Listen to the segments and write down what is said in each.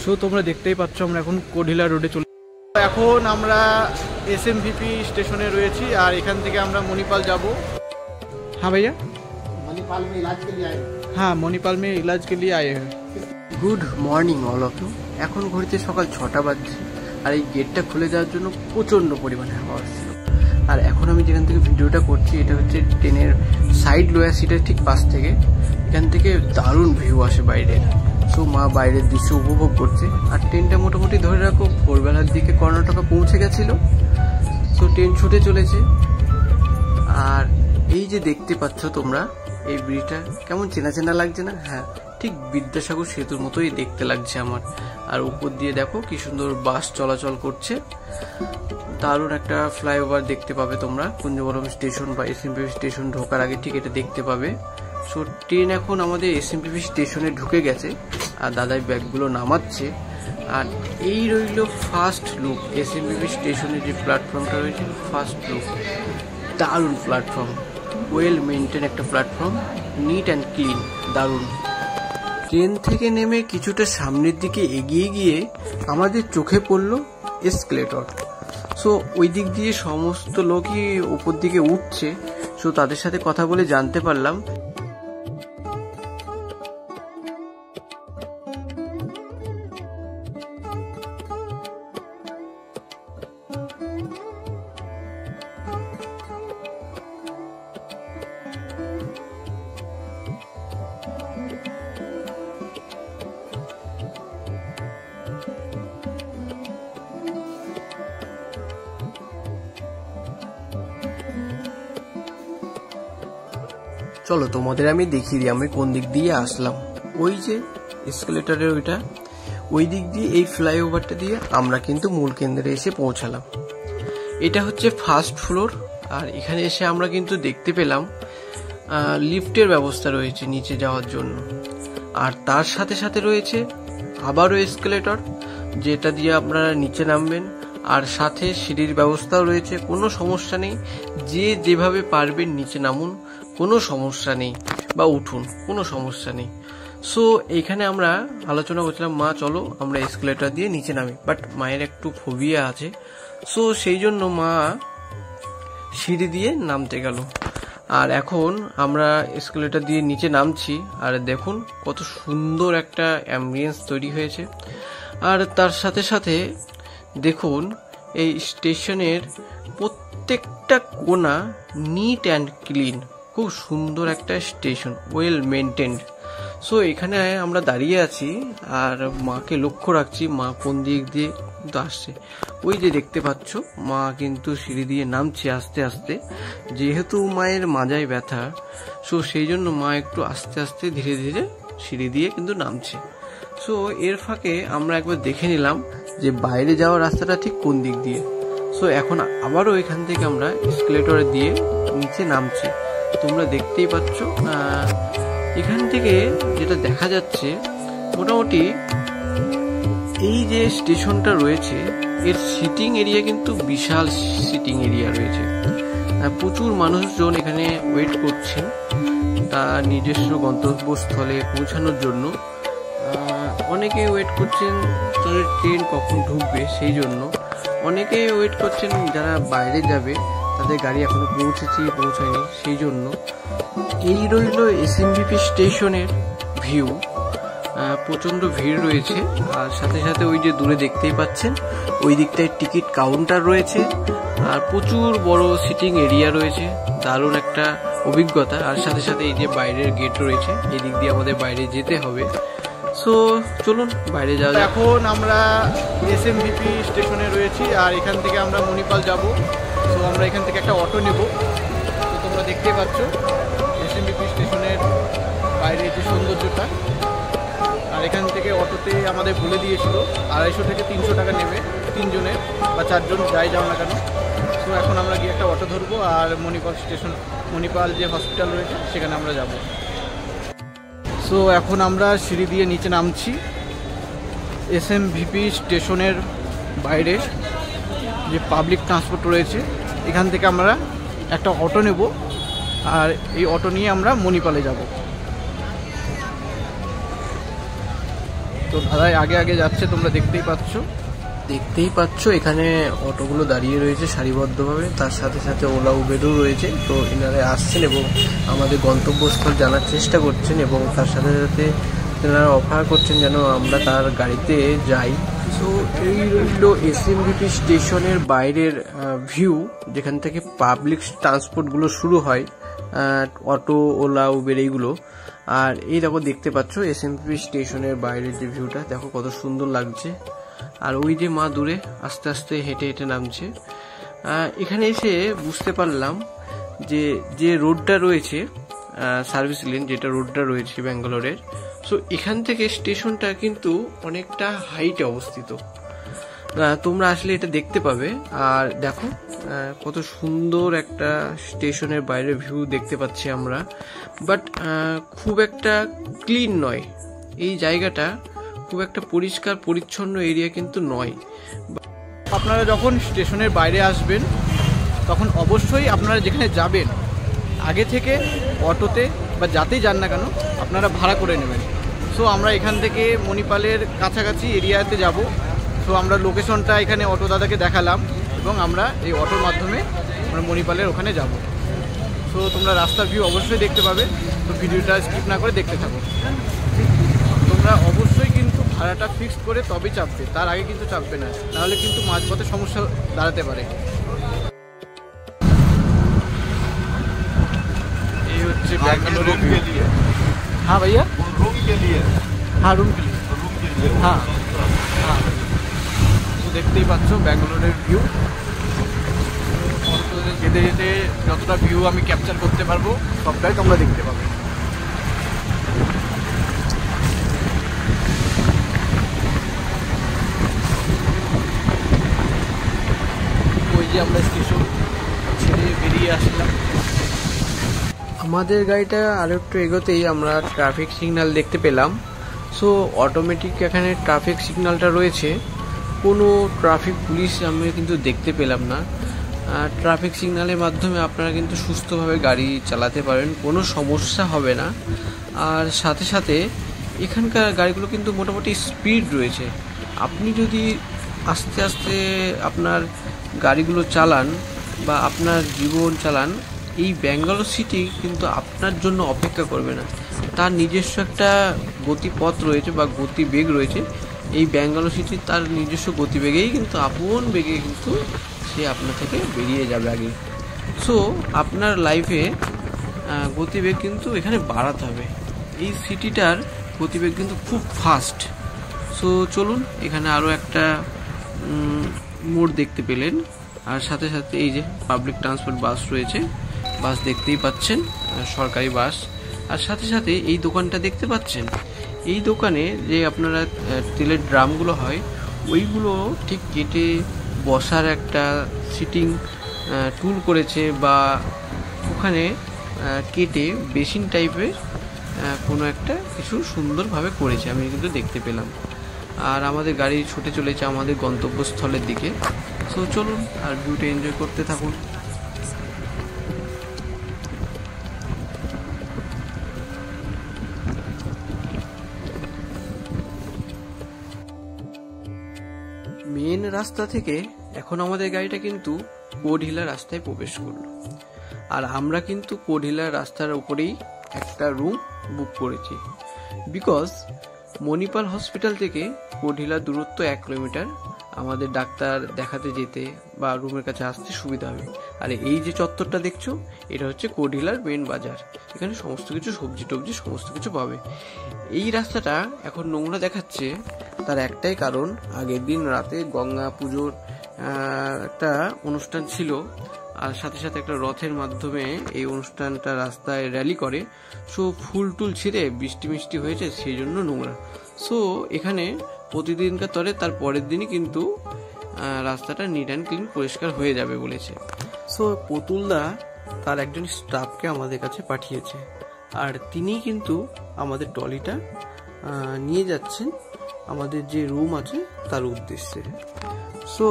So তোমরা দেখতেই পাচ্ছ আমরা এখন কোঢিলা রোডে চলে, এখন আমরা এসএমভিপি স্টেশনে রয়েছি আর এখান থেকে আমরা মণিপাল যাব। हाँ भैया, मणिपाल में इलाज के लिए आए। हाँ मणिपाल में इलाज के लिए आए हैं। Good morning all of you. এখন ঘড়িতে সকাল 6টা বাজছে আর এই গেটটা খুলে যাওয়ার জন্য প্রচণ্ড পরিমাণে হাওয়া আসছিল। আর এখন আমি যেখান থেকে ভিডিওটা করছি এটা হচ্ছে ট্রেনের সাইড লোয়ার সিটের ঠিক পাশ থেকে। এখান থেকে দারুণ ভিউ আসে বাইরের। সো মা বাইরের দৃশ্য উপভোগ করছে। আর ট্রেনটা মোটামুটি ধরে রাখো ভোরবেলার দিকে কর্ণাটকা পৌঁছে গেছিল। সো ট্রেন ছুটে চলেছে। আর এই যে দেখতে পাচ্ছ তোমরা এই ব্রিজটা কেমন চেনা চেনা লাগছে না? হ্যাঁ, ঠিক বিদ্যাসাগর সেতুর মতোই দেখতে লাগছে আমার। আর উপর দিয়ে দেখো কি সুন্দর বাস চলাচল করছে। দারুণ একটা ফ্লাইওভার দেখতে পাবে তোমরা কুঞ্জবরম স্টেশন বা এসএমপিপি স্টেশন ঢোকার আগে ঠিক এটা দেখতে পাবে। সো ট্রেন এখন আমাদের এসএমপিপি স্টেশনে ঢুকে গেছে আর দাদাই ব্যাগগুলো নামাচ্ছে। আর এই রইল ফার্স্ট লুক এসএমপিপি স্টেশনের যে প্ল্যাটফর্মটা রয়েছে, ফার্স্ট লুক। দারুণ প্ল্যাটফর্ম, ওয়েল মেনটেন একটা প্ল্যাটফর্ম, নিট অ্যান্ড ক্লিন, দারুণ। ট্রেন থেকে নেমে কিছুটা সামনের দিকে এগিয়ে গিয়ে আমাদের চোখে পড়লো এসকেলেটর। সো ওই দিক দিয়ে সমস্ত লোকই উপর দিকে উঠছে। সো তাদের সাথে কথা বলে জানতে পারলাম চলো তোমাদের আমি দেখিয়ে দিই আমি কোন দিক দিয়ে আসলাম। ওই যে এসকেলেটরের ওইটা, ওই দিক দিয়ে এই ফ্লাইওভারটা দিয়ে আমরা কিন্তু মূল কেন্দ্রে এসে পৌঁছালাম। এটা হচ্ছে ফার্স্ট ফ্লোর। আর এখানে এসে আমরা কিন্তু দেখতে পেলাম লিফটের ব্যবস্থা রয়েছে নিচে যাওয়ার জন্য। আর তার সাথে সাথে রয়েছে আবারও এসকেলেটর যেটা দিয়ে আপনারা নিচে নামবেন। আর সাথে সিঁড়ির ব্যবস্থাও রয়েছে, কোনো সমস্যা নেই। যে যেভাবে পারবেন নিচে নামুন, কোনো সমস্যা নেই, বা উঠুন, কোনো সমস্যা নেই। সো এইখানে আমরা আলোচনা করছিলাম মা চলো আমরা এসকেলেটর দিয়ে নিচে নামি, বাট মায়ের একটু ফোবিয়া আছে। সো সেই জন্য মা সিঁড়ি দিয়ে নামতে গেল। আর এখন আমরা এসকেলেটর দিয়ে নিচে নামছি। আর দেখুন কত সুন্দর একটা অ্যাম্বিয়েন্স তৈরি হয়েছে। আর তার সাথে সাথে দেখুন এই স্টেশনের প্রত্যেকটা কোণা নিট অ্যান্ড ক্লিন, খুব সুন্দর একটা স্টেশন, ওয়েল মেনটেন্ড। সো এখানে আমরা দাঁড়িয়ে আছি আর মাকে লক্ষ্য রাখছি মা কোন দিক দিয়ে কিন্তু আসছে। ওই যে দেখতে পাচ্ছ মা কিন্তু সিঁড়ি দিয়ে নামছে আস্তে আস্তে। যেহেতু মায়ের মাজায় ব্যথা, সো সেই জন্য মা একটু আস্তে আস্তে ধীরে ধীরে সিঁড়ি দিয়ে কিন্তু নামছে। সো এর ফাঁকে আমরা একবার দেখে নিলাম যে বাইরে যাওয়ার রাস্তাটা ঠিক কোন দিক দিয়ে। সো এখন আবারও এখান থেকে আমরা এসকেলেটরে দিয়ে নিচে নামছি। তোমরা দেখতেই পাচ্ছ এখান থেকে যেটা দেখা যাচ্ছে মোটামুটি এই যে স্টেশনটা রয়েছে এর সিটিং এরিয়া কিন্তু বিশাল সিটিং এরিয়া রয়েছে। প্রচুর মানুষজন এখানে ওয়েট করছেন তার নিজস্ব গন্তব্যস্থলে পৌঁছানোর জন্য। অনেকে ওয়েট করছেন তাদের ট্রেন কখন ঢুকবে, সেই জন্য অনেকে ওয়েট করছেন যারা বাইরে যাবে তাদের গাড়ি এখনো পৌঁছায়নি, সেই জন্য। এই রইল এসএমভিপি স্টেশনের ভিউ। প্রচণ্ড ভিড় রয়েছে। আর সাথে সাথে ওই যে দূরে দেখতেই পাচ্ছেন ওই দিকটায় টিকিট কাউন্টার রয়েছে আর প্রচুর বড় সিটিং এরিয়া রয়েছে, দারুণ একটা অভিজ্ঞতা। আর সাথে সাথে এই যে বাইরের গেট রয়েছে, এই দিক দিয়ে আমাদের বাইরে যেতে হবে। সো চলুন বাইরে যাওয়া যাক। এখন আমরা এসএমভিপি স্টেশনে রয়েছি আর এখান থেকে আমরা মণিপাল যাব। সো আমরা এখান থেকে একটা অটো নেব। তো তোমরা দেখতেই পাচ্ছ এসএমভিপি স্টেশনের বাইরে যে সৌন্দর্যটা। আর এখান থেকে অটোতে আমাদের বলে দিয়েছিল 250 থেকে 300 টাকা নেবে তিনজনের বা চারজন যাই যাও না কেন। সো এখন আমরা গিয়ে একটা অটো ধরবো আর মণিপাল যে হসপিটাল রয়েছে সেখানে আমরা যাব। সো এখন আমরা সিঁড়ি দিয়ে নিচে নামছি এসএমভিপি স্টেশনের বাইরে যে পাবলিক ট্রান্সপোর্ট রয়েছে এখান থেকে আমরা একটা অটো নেব আর এই অটো নিয়ে আমরা মণিপালে যাব। তো দাদাই আগে আগে যাচ্ছে, তোমরা দেখতেই পাচ্ছ। এখানে অটোগুলো দাঁড়িয়ে রয়েছে সারিবদ্ধভাবে, তার সাথে সাথে ওলা উবেরও রয়েছে। তো এনারা আসছেন এবং আমাদের গন্তব্যস্থল জানার চেষ্টা করছেন এবং তার সাথে সাথে তেনারা অফার করছেন যেন আমরা তার গাড়িতে যাই। তো এই রইল এসএমভিপি স্টেশনের বাইরের ভিউ, যেখান থেকে পাবলিক ট্রান্সপোর্টগুলো শুরু হয়, অটো, ওলা, উবের এইগুলো। আর এই দেখো দেখতে পাচ্ছ এসএমভিপি স্টেশনের বাইরের যে ভিউটা, দেখো কত সুন্দর লাগছে। আর ওই যে মা দূরে আস্তে আস্তে হেঁটে হেঁটে নামছে। এখানে এসে বুঝতে পারলাম যে রোডটা রয়েছে, সার্ভিস লেন যেটা রোডটা রয়েছে ব্যাঙ্গালোরের, সো এখান থেকে স্টেশনটা কিন্তু অনেকটা হাইটে অবস্থিত। তোমরা আসলে এটা দেখতে পাবে। আর দেখো কত সুন্দর একটা স্টেশনের বাইরের ভিউ দেখতে পাচ্ছি আমরা, বাট খুব একটা ক্লিন নয় এই জায়গাটা, খুব একটা পরিষ্কার পরিচ্ছন্ন এরিয়া কিন্তু নয়। আপনারা যখন স্টেশনের বাইরে আসবেন তখন অবশ্যই আপনারা যেখানে যাবেন আগে থেকে অটোতে বা যাতেই যান না কেন আপনারা ভাড়া করে নেবেন। সো আমরা এখান থেকে মণিপালের কাছাকাছি এরিয়াতে যাব। সো আমরা লোকেশনটা এখানে অটো দাদাকে দেখালাম এবং আমরা এই অটোর মাধ্যমে আমরা মণিপালের ওখানে যাব। সো তোমরা রাস্তার ভিউ অবশ্যই দেখতে পাবে। তো ভিডিওটা স্কিপ না করে দেখতে থাকো। তোমরা অবশ্যই কিন্তু ভাড়াটা ফিক্সড করে তবেই চাপবে, তার আগে কিন্তু চাপবে না, নাহলে কিন্তু মাঝপথে সমস্যা দাঁড়াতে পারে। এই হচ্ছে ব্যাঙ্গালোরের ভিউ। হ্যাঁ ভাইয়া, रूम के लिए, হ্যাঁ রুম के लिए, रूम के लिए। হ্যাঁ হ্যাঁ। তো দেখতেই পাচ্ছ ব্যাঙ্গালোরের ভিউ। যেতে যেতে যতটা ভিউ আমি ক্যাপচার করতে পারবো সবটাই তোমরা দেখতে পাবে। ওই যে আমরা স্টেশন ছেড়ে বেরিয়ে আসলাম। আমাদের গাড়িটা আরো একটু এগোতেই আমরা ট্রাফিক সিগন্যাল দেখতে পেলাম। সো অটোমেটিক এখানে ট্রাফিক সিগন্যালটা রয়েছে, কোনো ট্রাফিক পুলিশ আমি কিন্তু দেখতে পেলাম না। ট্রাফিক সিগন্যালের মাধ্যমে আপনারা কিন্তু সুস্থভাবে গাড়ি চালাতে পারেন, কোনো সমস্যা হবে না। আর সাথে সাথে এখানকার গাড়িগুলো কিন্তু মোটামুটি স্পিড রয়েছে। আপনি যদি আস্তে আস্তে আপনার গাড়িগুলো চালান বা আপনার জীবন চালান, এই ব্যাঙ্গালোর সিটি কিন্তু আপনার জন্য অপেক্ষা করবে না। তার নিজস্ব একটা গতিপথ রয়েছে বা গতিবেগ রয়েছে। এই ব্যাঙ্গালোর সিটি তার নিজস্ব গতিবেগেই কিন্তু আপন বেগে কিন্তু সে আপনার থেকে বেরিয়ে যাবে আগে। সো আপনার লাইফে গতিবেগ কিন্তু এখানে বাড়াতে হবে। এই সিটিটার গতিবেগ কিন্তু খুব ফাস্ট। সো চলুন, এখানে আরও একটা মোড় দেখতে পেলেন। আর সাথে সাথে এই যে পাবলিক ট্রান্সপোর্ট বাস রয়েছে, বাস দেখতেই পাচ্ছেন, সরকারি বাস। আর সাথে সাথে এই দোকানটা দেখতে পাচ্ছেন, এই দোকানে যে আপনারা তেলের ড্রামগুলো হয় ওইগুলো ঠিক কেটে বসার একটা সিটিং টুল করেছে, বা ওখানে কেটে বেসিন টাইপের কোনো একটা কিছু সুন্দরভাবে করেছে, আমি কিন্তু দেখতে পেলাম। আর আমাদের গাড়ি ছুটে চলেছে আমাদের গন্তব্যস্থলের দিকে। সো চলুন আর ভিউটা এনজয় করতে থাকুন। মেন রাস্তা থেকে এখন আমাদের গাড়িটা কিন্তু কোডহিলা রাস্তায় প্রবেশ করলো। আর আমরা কিন্তু কোডহিলা রাস্তার উপরেই একটা রুম বুক করেছি, বিকজ মণিপাল হসপিটাল থেকে কোডহিলার দূরত্ব 1 কিলোমিটার। আমাদের ডাক্তার দেখাতে যেতে বা রুমের কাছে আসতে সুবিধা হবে। আর এই যে চত্বরটা দেখছো, এটা হচ্ছে কোডহিলার মেন বাজার। এখানে সমস্ত কিছু সবজি টবজি সমস্ত কিছু পাবে। এই রাস্তাটা এখন নোংরা দেখাচ্ছে, তার একটাই কারণ, আগের দিন রাতে গঙ্গা পুজোর একটা অনুষ্ঠান ছিল, আর সাথে সাথে একটা রথের মাধ্যমে এই অনুষ্ঠানটা রাস্তায় র্যালি করে। সো ফুল টুল ছিঁড়ে বৃষ্টি মিষ্টি হয়েছে, সেই জন্য নোংরা। সো এখানে প্রতিদিনকার তরে তার পরের দিনই কিন্তু রাস্তাটা নিট অ্যান্ড ক্লিন পরিষ্কার হয়ে যাবে বলেছে। সো পুতুলদা তার একজন স্টাফকে আমাদের কাছে পাঠিয়েছে, আর তিনিই কিন্তু আমাদের ট্রলিটা নিয়ে যাচ্ছেন আমাদের যে রুম আছে তার উদ্দেশ্যে। সো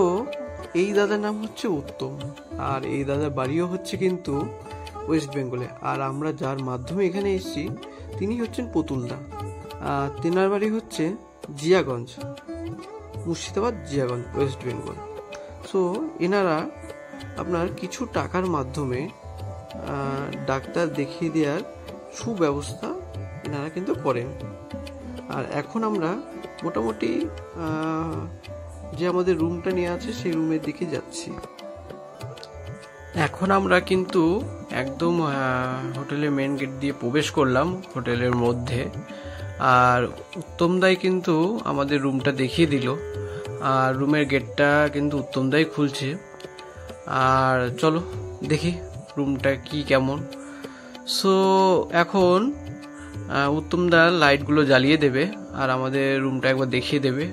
এই দাদার নাম হচ্ছে উত্তম, আর এই দাদার বাড়িও হচ্ছে কিন্তু ওয়েস্ট বেঙ্গলে। আর আমরা যার মাধ্যমে এখানে এসেছি তিনি হচ্ছেন পুতুলদা, তেনার বাড়ি হচ্ছে জিয়াগঞ্জ, মুর্শিদাবাদ জিয়াগঞ্জ, ওয়েস্ট বেঙ্গল। সো এনারা আপনার কিছু টাকার মাধ্যমে ডাক্তার দেখিয়ে দেওয়ার সুব্যবস্থা এনারা কিন্তু করেন। আর এখন আমরা মোটামুটি যে আমাদের রুমটা নিয়ে আছে সেই রুমের দিকে যাচ্ছি। এখন আমরা কিন্তু একদম হোটেলের মেন গেট দিয়ে প্রবেশ করলাম হোটেলের মধ্যে। আর উত্তমদাই কিন্তু আমাদের রুমটা দেখিয়ে দিল, আর রুমের গেটটা কিন্তু উত্তমদাই খুলছে। আর চলো দেখি রুমটা কি কেমন। সো এখন উত্তমদা লাইটগুলো জ্বালিয়ে দেবে আর আমাদের রুমটা একবার দেখিয়ে দেবে।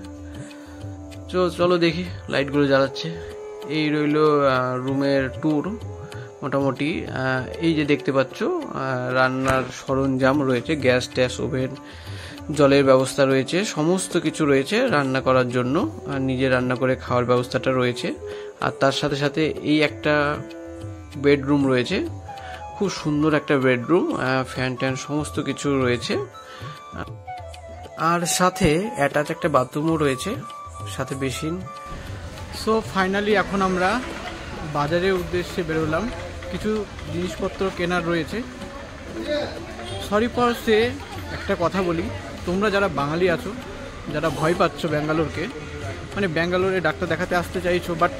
চলো দেখি, লাইটগুলো জ্বালাচ্ছে। এই রইল রুমের ট্যুর মোটামুটি। এই যে দেখতে পাচ্ছ রান্নার সরঞ্জাম রয়েছে, গ্যাস ট্যাস ওভেন, জলের ব্যবস্থা রয়েছে, সমস্ত কিছু রয়েছে রান্না করার জন্য। আর নিজে রান্না করে খাওয়ার ব্যবস্থাটা রয়েছে। আর তার সাথে সাথে এই একটা বেডরুম রয়েছে, খুব সুন্দর একটা বেডরুম, ফ্যান ট্যান সমস্ত কিছু রয়েছে। আর সাথে অ্যাটাচ একটা বাথরুমও রয়েছে, সাথে বেসিন। সো ফাইনালি এখন আমরা বাজারের উদ্দেশ্যে বেরোলাম, কিছু জিনিসপত্র কেনার রয়েছে। সরি ফর সে একটা কথা বলি, তোমরা যারা বাঙালি আছো, যারা ভয় পাচ্ছ ব্যাঙ্গালোরকে, মানে ব্যাঙ্গালোরে ডাক্তার দেখাতে আসতে চাইছো, বাট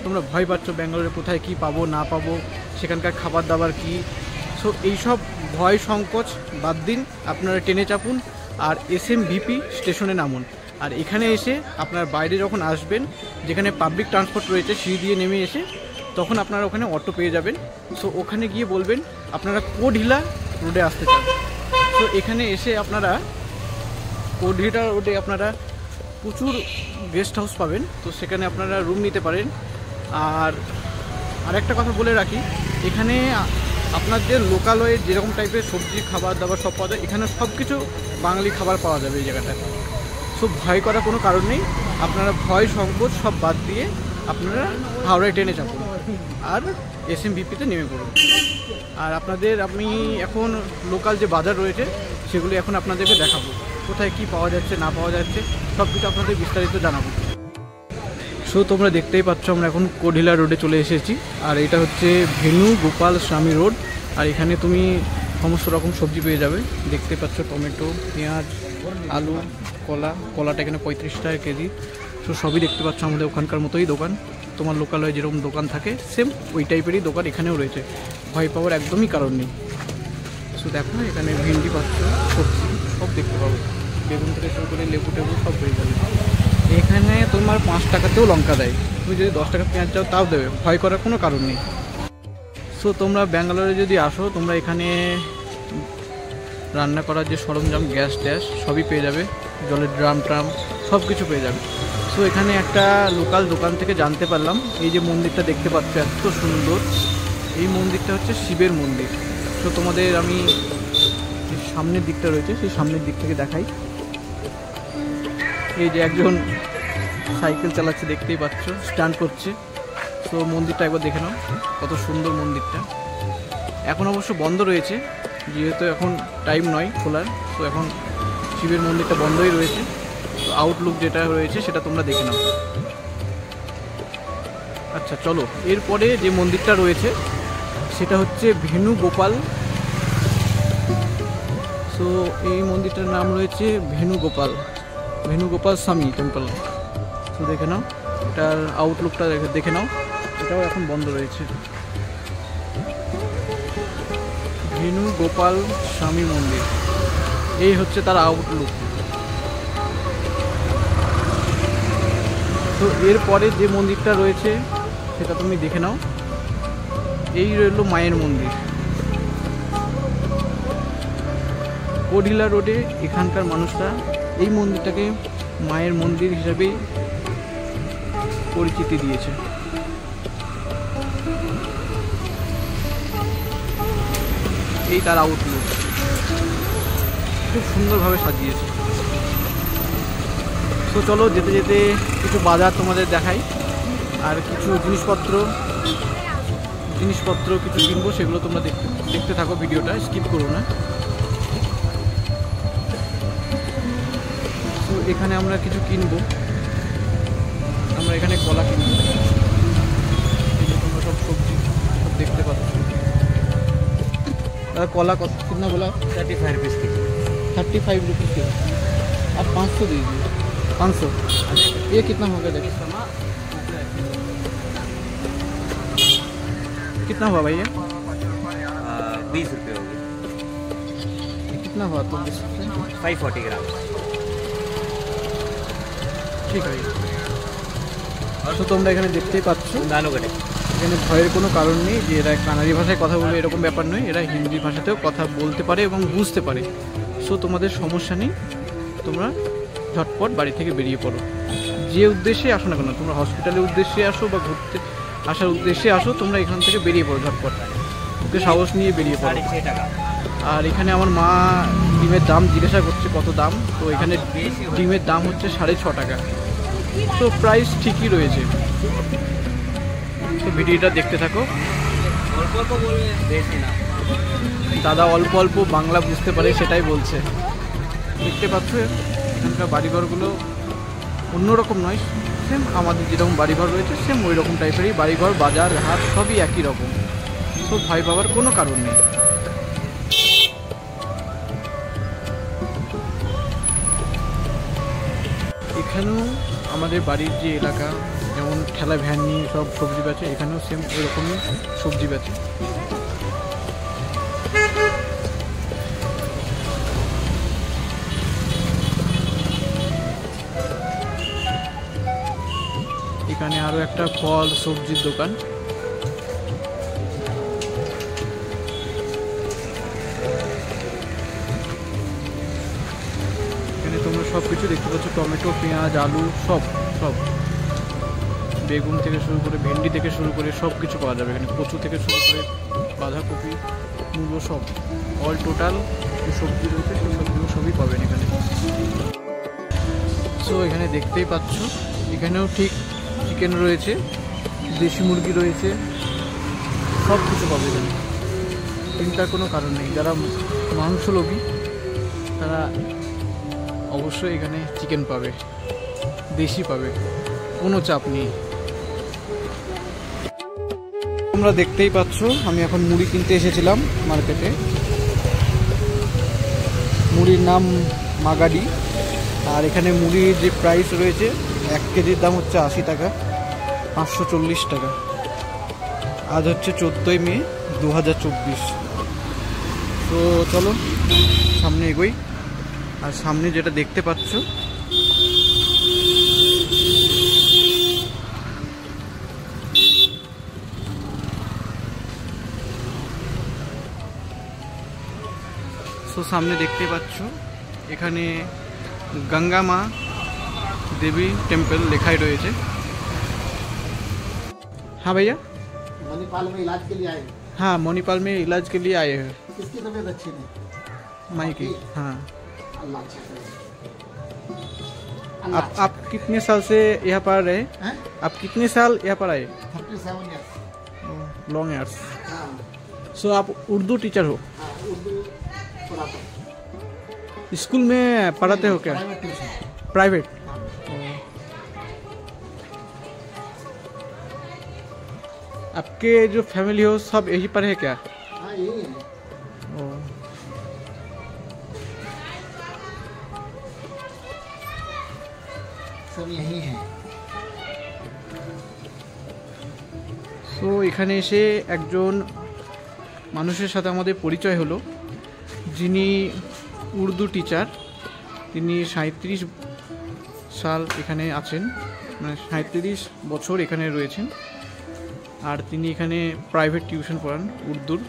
তোমরা ভয় পাচ্ছ ব্যাঙ্গালোরে কোথায় কি পাবো না পাবো, সেখানকার খাবার দাবার কি। সো এইসব ভয় সংকোচ বাদ দিন, আপনারা ট্রেনে চাপুন আর SMVP স্টেশনে নামুন। আর এখানে এসে আপনার বাইরে যখন আসবেন, যেখানে পাবলিক ট্রান্সপোর্ট রয়েছে, সিঁড়ি দিয়ে নেমে এসে তখন আপনারা ওখানে অটো পেয়ে যাবেন। সো ওখানে গিয়ে বলবেন আপনারা কোঢিলা রোডে আসতে চান। তো এখানে এসে আপনারা কোঢিলা রোডে আপনারা প্রচুর গেস্ট হাউস পাবেন, তো সেখানে আপনারা রুম নিতে পারেন। আর আরেকটা কথা বলে রাখি, এখানে আপনাদের লোকালয়ে যেরকম টাইপের সবজি খাবার দাবার সব পাওয়া যায়, এখানে সব কিছু বাঙালি খাবার পাওয়া যাবে এই জায়গাটায়। সো ভয় করার কোনো কারণ নেই, আপনারা ভয় সংকোচ সব বাদ দিয়ে আপনারা হাওড়ায় ট্রেনে চাপুন আর SMVPতে নেমে পড়ুন। আর আমি এখন লোকাল যে বাজার রয়েছে সেগুলি এখন আপনাদেরকে দেখাবো, কোথায় কি পাওয়া যাচ্ছে না পাওয়া যাচ্ছে সব কিছু আপনাদের বিস্তারিত জানাবো। সো তোমরা দেখতেই পাচ্ছ আমরা এখন কোঢিলা রোডে চলে এসেছি। আর এটা হচ্ছে ভেনু গোপাল স্বামী রোড। আর এখানে তুমি সমস্ত রকম সবজি পেয়ে যাবে, দেখতে পাচ্ছ টমেটো, পেঁয়াজ, আলু, কলাটা এখানে 35 টাকা কেজি। সো সবই দেখতে পাচ্ছ আমাদের ওখানকার মতোই দোকান, তোমার লোকালয়ে যেরকম দোকান থাকে সেম ওই টাইপেরই দোকান এখানেও রয়েছে, ভয় পাওয়ার একদমই কারণ নেই। সো দেখো এখানে ভেন্ডি পাচ্ছ, সবজি সব দেখতে পাবো, বেগুন থেকে শুরু করে লেবু টেবু সব পেয়ে যাবে। এখানে তোমার 5 টাকাতেও লঙ্কা দেয়, তুমি যদি 10 টাকা পেঁয়াজ চাও তাও দেবে, ভয় করার কোনো কারণ নেই। সো তোমরা ব্যাঙ্গালোরে যদি আসো, তোমরা এখানে রান্না করার যে সরঞ্জাম, গ্যাস ট্যাস সবই পেয়ে যাবে, জলের ড্রাম ট্রাম সব কিছু পেয়ে যাবে। সো এখানে একটা লোকাল দোকান থেকে জানতে পারলাম, এই যে মন্দিরটা দেখতে পাচ্ছ এত সুন্দর, এই মন্দিরটা হচ্ছে শিবের মন্দির। তো তোমাদের আমি সামনের দিকটা রয়েছে সেই সামনের দিক থেকে দেখাই। এই যে একজন সাইকেল চালাচ্ছে দেখতেই পাচ্ছ, স্ট্যান্ড করছে। তো মন্দিরটা একবার দেখে নাও, কত সুন্দর মন্দিরটা। এখন অবশ্য বন্ধ রয়েছে, যেহেতু এখন টাইম নয় খোলার, তো এখন শিবের মন্দিরটা বন্ধই রয়েছে। তো আউটলুক যেটা রয়েছে সেটা তোমরা দেখে নাও। আচ্ছা চলো, এরপরে যে মন্দিরটা রয়েছে সেটা হচ্ছে ভেনু গোপাল। সো এই মন্দিরটার নাম রয়েছে ভেনু গোপাল স্বামী টেম্পল। তো দেখে নাও, এটার আউটলুকটা দেখে নাও, এটাও এখন বন্ধ রয়েছে। ভেনু গোপাল স্বামী মন্দির, এই হচ্ছে তার আউটলুক। তো এরপরে যে মন্দিরটা রয়েছে সেটা তুমি দেখে নাও, এই রইল মায়ের মন্দির। কোঢিলা রোডে এখানকার মানুষরা এই মন্দিরটাকে মায়ের মন্দির হিসাবেই পরিচিতি দিয়েছে। এই তার আউটলুক, খুব সুন্দরভাবে সাজিয়েছে। তো চলো যেতে যেতে কিছু বাজার তোমাদের দেখাই, আর কিছু জিনিসপত্র কিছু কিনবো, সেগুলো তোমরা দেখতে থাকো, ভিডিওটা স্কিপ করো না। তো এখানে আমরা কিছু কিনবো, আমরা এখানে কলা কিনবো। এই যে তোমরা সব সবজি সব দেখতে পাচ্ছ। कला कितना बोला? 35 रुपीज़ की। 35 रुपीज़ के। आप 500 दीजिए। 500 ये कितना होगा? देखिए कितना हुआ भैया? 20 रुपये होगी। कितना हुआ तो? 540 ग्राम। ঠিক আছে। তো তোমরা এখানে দেখতেই পাচ্ছ দানো কাটে। এখানে ভয়ের কোনো কারণ নেই যে এরা কানাড়ি ভাষায় কথা বলবে, এরকম ব্যাপার নয়। এরা হিন্দি ভাষাতেও কথা বলতে পারে এবং বুঝতে পারে। সো তোমাদের সমস্যা নেই, তোমরা ঝটপট বাড়ি থেকে বেরিয়ে পড়ো। যে উদ্দেশ্যে আসো না কেন, তোমরা হসপিটালের উদ্দেশ্যে আসো বা ঘুরতে আসার উদ্দেশ্যে আসো, তোমরা এখান থেকে বেরিয়ে পড়ো ঝটপট, ওকে সাহস নিয়ে বেরিয়ে পড়ো। 6.5 টাকা। আর এখানে আমার মা ডিমের দাম জিজ্ঞাসা করছে কত দাম, তো এখানে ডিমের দাম হচ্ছে 6.5 টাকা। তো প্রাইস ঠিকই রয়েছে। তো ভিডিওটা দেখতে থাকো। অল্প অল্প বলবে, বেশি না। দাদা অল্প অল্প বাংলা বুঝতে পারে, সেটাই বলছে। দেখতে পাচ্ছ এখানকার বাড়িঘরগুলো অন্যরকম নয়, সেম আমাদের যেরকম বাড়িঘর রয়েছে সেম ওই রকম টাইপেরই বাড়িঘর, বাজার হাট সবই একই রকম। তো ভয় পাওয়ার কোনো কারণ নেই। এখানেও আমাদের বাড়ির যে এলাকা, যেমন ঠেলা ভ্যান নিয়ে সব সবজি বেচে, এখানেও সেম ওইরকমই সবজি বেচে। এখানে আরো একটা ফল সবজির দোকান। এখানে তোমরা সব কিছু দেখতে পাচ্ছ, টমেটো, পেঁয়াজ, আলু সব সব বেগুন থেকে শুরু করে ভেন্ডি থেকে শুরু করে সব কিছু পাওয়া যাবে এখানে। কচু থেকে শুরু করে বাঁধাকপি, মূলো সব অল টোটাল যে সবজি রয়েছে সেই সবজিগুলো সবই পাবেন এখানে। সো এখানে দেখতেই পাচ্ছ এখানেও ঠিক চিকেন রয়েছে, দেশি মুরগি রয়েছে, সব কিছু পাবে এখানে। চিন্তার কোনো কারণ নেই। যারা মাংস লোভী তারা অবশ্যই এখানে চিকেন পাবে, দেশি পাবে, কোনো চাপ নেই। তোমরা দেখতেই পাচ্ছ আমি এখন মুড়ি কিনতে এসেছিলাম মার্কেটে। মুড়ির নাম মাগাডি। আর এখানে মুড়ির যে প্রাইস রয়েছে 1 কেজির দাম হচ্ছে 80 টাকা, 540 টাকা। আজ হচ্ছে 14ই মে 2024। তো চলো সামনে এগোই। আর সামনে যেটা দেখতে পাচ্ছ সামনে দেখতে পাচ্ছ এখানে गंगा माँ देवी टेम्पल लिखाई रही है। हाँ भैया, मणिपाल में इलाज के लिए आए। हाँ मणिपाल में इलाज के लिए आए हैं। किसकी तबीयत अच्छी थी? माई की। हाँ। अल्लाह अच्छा करे। आप कितने साल से यहाँ पर रहे? हैं? आप कितने साल यहाँ पर आए? 37 ईयर्स। Long years. हाँ सो आप उर्दू टीचर हो? हाँ, उर्दू पढ़ाता हूँ। स्कूल में पढ़ाते हो क्या? Private tuition. प्राइवेट। आपके जो फैमिली हो सब यहीं पर है क्या? हाँ यही है। सब यही है। তো এখানে এসে একজন মানুষের সাথে আমাদের পরিচয় হলো, যিনি উর্দু টিচার। তিনি 37 সাল এখানে আছেন, মানে 37 বছর এখানে রয়েছেন। আর তিনি এখানে প্রাইভেট টিউশন পড়ান উর্দুর।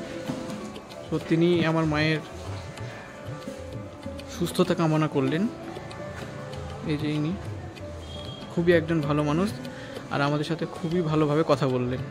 তো তিনি আমার মায়ের সুস্থতা কামনা করলেন। এই যে ইনি খুবই একজন ভালো মানুষ, আর আমাদের সাথে খুবই ভালোভাবে কথা বললেন।